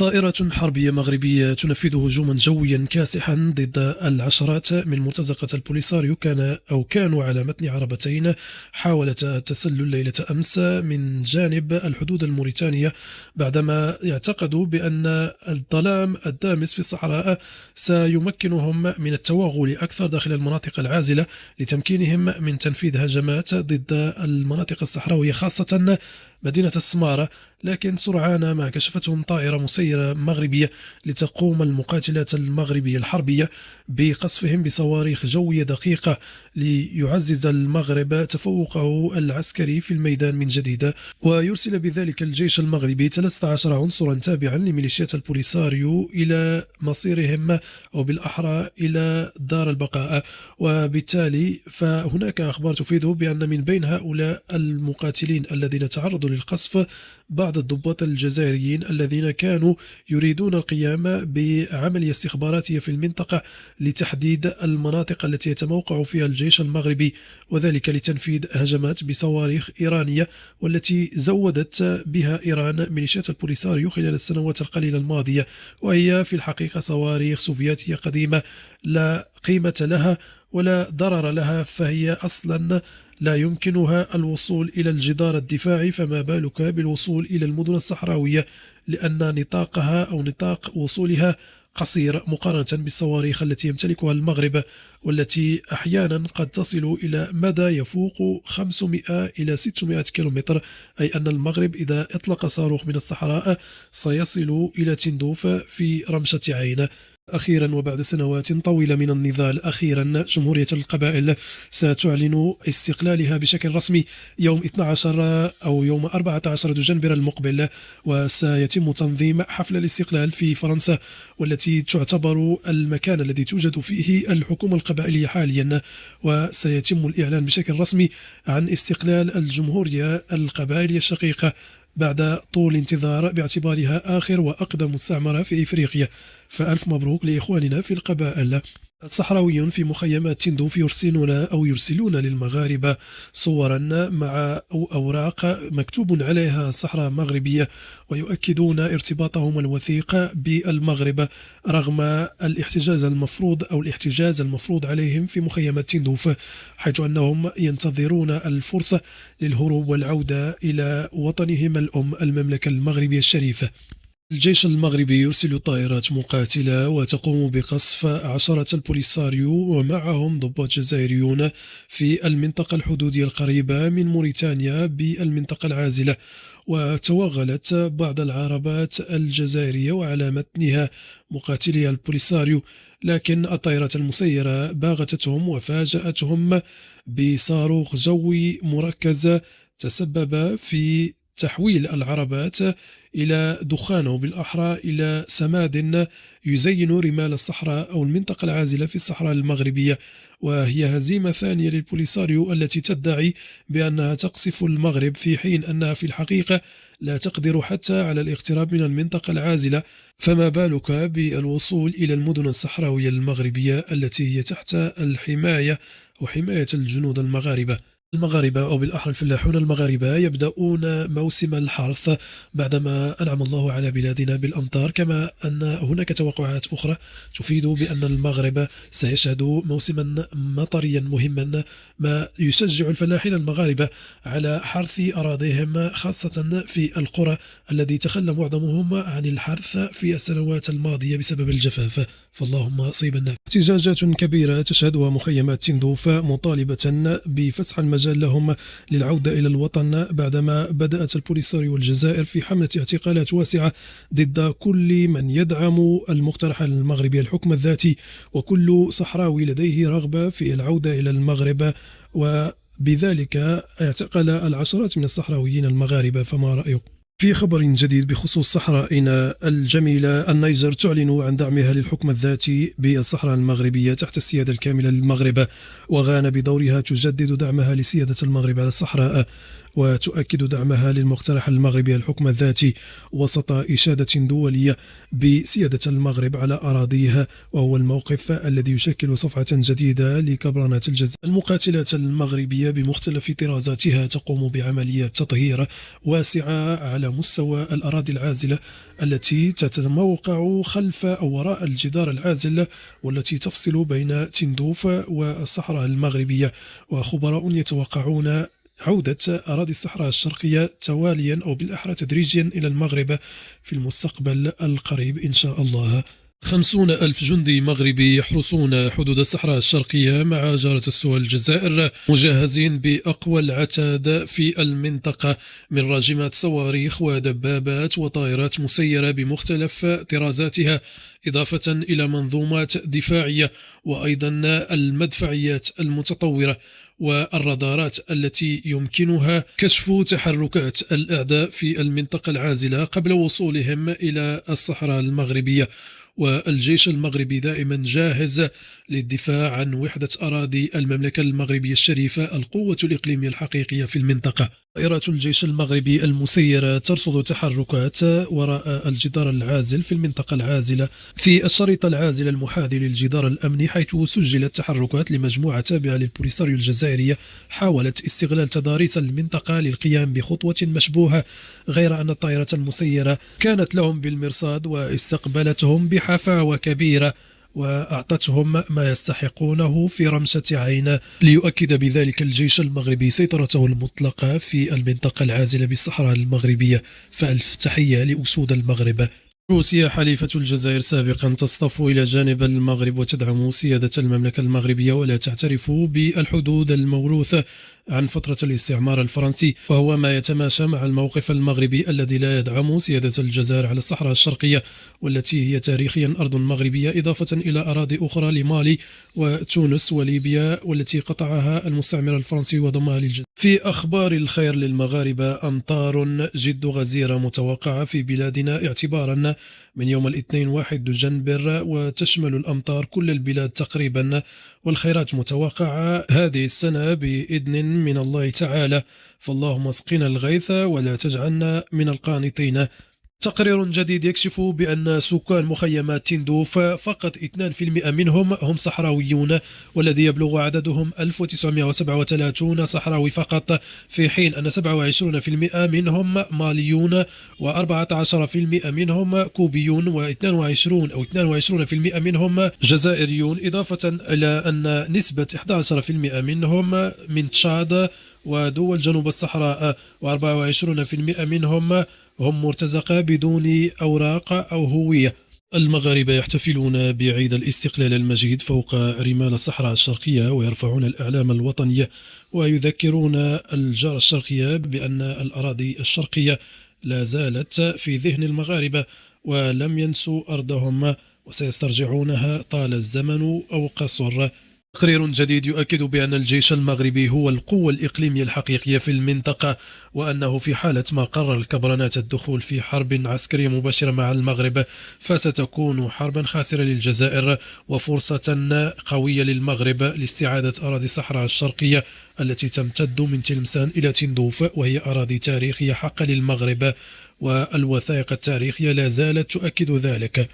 طائرة حربية مغربية تنفذ هجوما جويا كاسحا ضد العشرات من مرتزقة البوليساريو كانوا على متن عربتين حاولتا التسلل ليلة أمس من جانب الحدود الموريتانية، بعدما اعتقدوا بأن الظلام الدامس في الصحراء سيمكنهم من التوغل أكثر داخل المناطق العازلة لتمكينهم من تنفيذ هجمات ضد المناطق الصحراوية خاصة مدينة السمارة. لكن سرعان ما كشفتهم طائرة مسيرة مغربية لتقوم المقاتلات المغربية الحربية بقصفهم بصواريخ جوية دقيقة ليعزز المغرب تفوقه العسكري في الميدان من جديد، ويرسل بذلك الجيش المغربي 13 عنصرا تابعا لميليشيات البوليساريو إلى مصيرهم، أو بالأحرى إلى دار البقاء. وبالتالي فهناك أخبار تفيد بأن من بين هؤلاء المقاتلين الذين تعرضوا للقصف بعض الضباط الجزائريين الذين كانوا يريدون القيام بعملية استخباراتية في المنطقة لتحديد المناطق التي يتموقع فيها الجيش المغربي، وذلك لتنفيذ هجمات بصواريخ إيرانية والتي زودت بها إيران ميليشيات البوليساريو خلال السنوات القليلة الماضية، وهي في الحقيقة صواريخ سوفياتية قديمة لا قيمة لها ولا ضرر لها، فهي أصلا لا يمكنها الوصول إلى الجدار الدفاعي، فما بالك بالوصول إلى المدن الصحراوية، لأن نطاقها أو نطاق وصولها قصير مقارنة بالصواريخ التي يمتلكها المغرب، والتي أحيانا قد تصل إلى مدى يفوق 500 إلى 600 كيلومتر، أي أن المغرب إذا أطلق صاروخ من الصحراء سيصل إلى تندوف في رمشة عين. أخيرا وبعد سنوات طويلة من النضال، أخيرا جمهورية القبائل ستعلن استقلالها بشكل رسمي يوم 12 أو يوم 14 دجنبر المقبل، وسيتم تنظيم حفل الاستقلال في فرنسا، والتي تعتبر المكان الذي توجد فيه الحكومة القبائلية حاليا، وسيتم الإعلان بشكل رسمي عن استقلال الجمهورية القبائلية الشقيقة بعد طول انتظار باعتبارها آخر وأقدم مستعمرة في إفريقيا. فألف مبروك لإخواننا في القبائل. الصحراويون في مخيمات تندوف يرسلون للمغاربة صورا مع أوراق مكتوب عليها الصحراء مغربية، ويؤكدون ارتباطهم الوثيق بالمغرب رغم الاحتجاز المفروض عليهم في مخيمات تندوف، حيث أنهم ينتظرون الفرصة للهروب والعودة إلى وطنهم الأم المملكة المغربية الشريفة. الجيش المغربي يرسل طائرات مقاتلة وتقوم بقصف عشرة البوليساريو ومعهم ضباط جزائريون في المنطقة الحدودية القريبة من موريتانيا بالمنطقة العازلة، وتوغلت بعض العربات الجزائرية وعلى متنها مقاتلي البوليساريو، لكن الطائرات المسيرة باغتتهم وفاجأتهم بصاروخ جوي مركز تسبب في تحويل العربات إلى دخان، وبالأحرى إلى سماد يزين رمال الصحراء أو المنطقة العازلة في الصحراء المغربية. وهي هزيمة ثانية للبوليساريو التي تدعي بأنها تقصف المغرب في حين أنها في الحقيقة لا تقدر حتى على الاقتراب من المنطقة العازلة، فما بالك بالوصول إلى المدن الصحراوية المغربية التي هي تحت الحماية أو حماية الجنود المغاربة. أو بالأحرى الفلاحون المغاربة يبدأون موسم الحرث بعدما أنعم الله على بلادنا بالأمطار، كما أن هناك توقعات أخرى تفيد بأن المغرب سيشهد موسما مطريا مهما، ما يشجع الفلاحين المغاربة على حرث أراضيهم خاصة في القرى الذي تخلى معظمهم عن الحرث في السنوات الماضية بسبب الجفاف، فاللهم صيبنا. احتجاجات كبيرة تشهدها مخيمات تندوف مطالبة بفتح المجال لهم للعودة إلى الوطن، بعدما بدأت البوليساريو والجزائر في حملة اعتقالات واسعة ضد كل من يدعم المقترح المغربي الحكم الذاتي، وكل صحراوي لديه رغبة في العودة إلى المغرب، وبذلك اعتقل العشرات من الصحراويين المغاربة. فما رأيك؟ في خبر جديد بخصوص صحرائنا الجميلة، النيجر تعلن عن دعمها للحكم الذاتي بالصحراء المغربية تحت السيادة الكاملة للمغرب، وغانا بدورها تجدد دعمها لسيادة المغرب على الصحراء. وتؤكد دعمها للمقترح المغربي الحكم الذاتي وسط إشادة دولية بسيادة المغرب على أراضيه، وهو الموقف الذي يشكل صفحة جديدة لكبرنات الجزائر. المقاتلات المغربية بمختلف طرازاتها تقوم بعمليات تطهير واسعة على مستوى الأراضي العازلة التي تتموقع خلف أو وراء الجدار العازل والتي تفصل بين تندوف والصحراء المغربية. وخبراء يتوقعون عودة أراضي الصحراء الشرقية تواليا أو بالأحرى تدريجيا إلى المغرب في المستقبل القريب إن شاء الله. 50,000 جندي مغربي يحرسون حدود الصحراء الشرقية مع جارة السوى الجزائر، مجهزين بأقوى العتاد في المنطقة من راجمات صواريخ ودبابات وطائرات مسيرة بمختلف طرازاتها، إضافة إلى منظومات دفاعية وأيضا المدفعيات المتطورة والرادارات التي يمكنها كشف تحركات الأعداء في المنطقة العازلة قبل وصولهم إلى الصحراء المغربية. والجيش المغربي دائما جاهز للدفاع عن وحدة أراضي المملكة المغربية الشريفة، القوة الإقليمية الحقيقية في المنطقة. طائرات الجيش المغربي المسيرة ترصد تحركات وراء الجدار العازل في المنطقة العازلة في الشريط العازل المحاذي للجدار الأمني، حيث سجلت تحركات لمجموعة تابعة للبوليساريو الجزائرية حاولت استغلال تضاريس المنطقة للقيام بخطوة مشبوهة، غير أن الطائرات المسيرة كانت لهم بالمرصاد واستقبلتهم بحفاوة كبيرة وأعطتهم ما يستحقونه في رمشة عين، ليؤكد بذلك الجيش المغربي سيطرته المطلقة في المنطقة العازلة بالصحراء المغربية. فألف تحية لأسود المغرب. روسيا حليفة الجزائر سابقا تصطف إلى جانب المغرب وتدعم سيادة المملكة المغربية ولا تعترف بالحدود الموروثة عن فترة الاستعمار الفرنسي، وهو ما يتماشى مع الموقف المغربي الذي لا يدعم سيادة الجزائر على الصحراء الشرقية والتي هي تاريخيا أرض مغربية، إضافة إلى أراضي أخرى لمالي وتونس وليبيا والتي قطعها المستعمر الفرنسي وضمها للجزائر. في أخبار الخير للمغاربة، أمطار جد غزيرة متوقعة في بلادنا اعتبارا من يوم الاثنين 1 دجنبر، وتشمل الأمطار كل البلاد تقريبا، والخيرات متوقعة هذه السنة بإذن من الله تعالى، فاللهم اسقنا الغيث ولا تجعلنا من القانطين. تقرير جديد يكشف بأن سكان مخيمات تندوف فقط 2% منهم هم صحراويون، والذي يبلغ عددهم 1937 صحراوي فقط، في حين أن 27% منهم ماليون و14% منهم كوبيون و22% منهم جزائريون، إضافة إلى أن نسبة 11% منهم من تشاد ودول جنوب الصحراء، و24% منهم هم مرتزقة بدون أوراق أو هوية. المغاربة يحتفلون بعيد الاستقلال المجيد فوق رمال الصحراء الشرقية، ويرفعون الأعلام الوطنية ويذكرون الجار الشرقية بأن الأراضي الشرقية لا زالت في ذهن المغاربة ولم ينسوا أرضهم وسيسترجعونها طال الزمن أو قصر. تقرير جديد يؤكد بأن الجيش المغربي هو القوة الإقليمية الحقيقية في المنطقة، وأنه في حالة ما قرر الكبرنات الدخول في حرب عسكرية مباشرة مع المغرب فستكون حربا خاسرة للجزائر وفرصة قوية للمغرب لاستعادة أراضي الصحراء الشرقية التي تمتد من تلمسان إلى تندوف، وهي أراضي تاريخية حقا للمغرب، والوثائق التاريخية لا زالت تؤكد ذلك.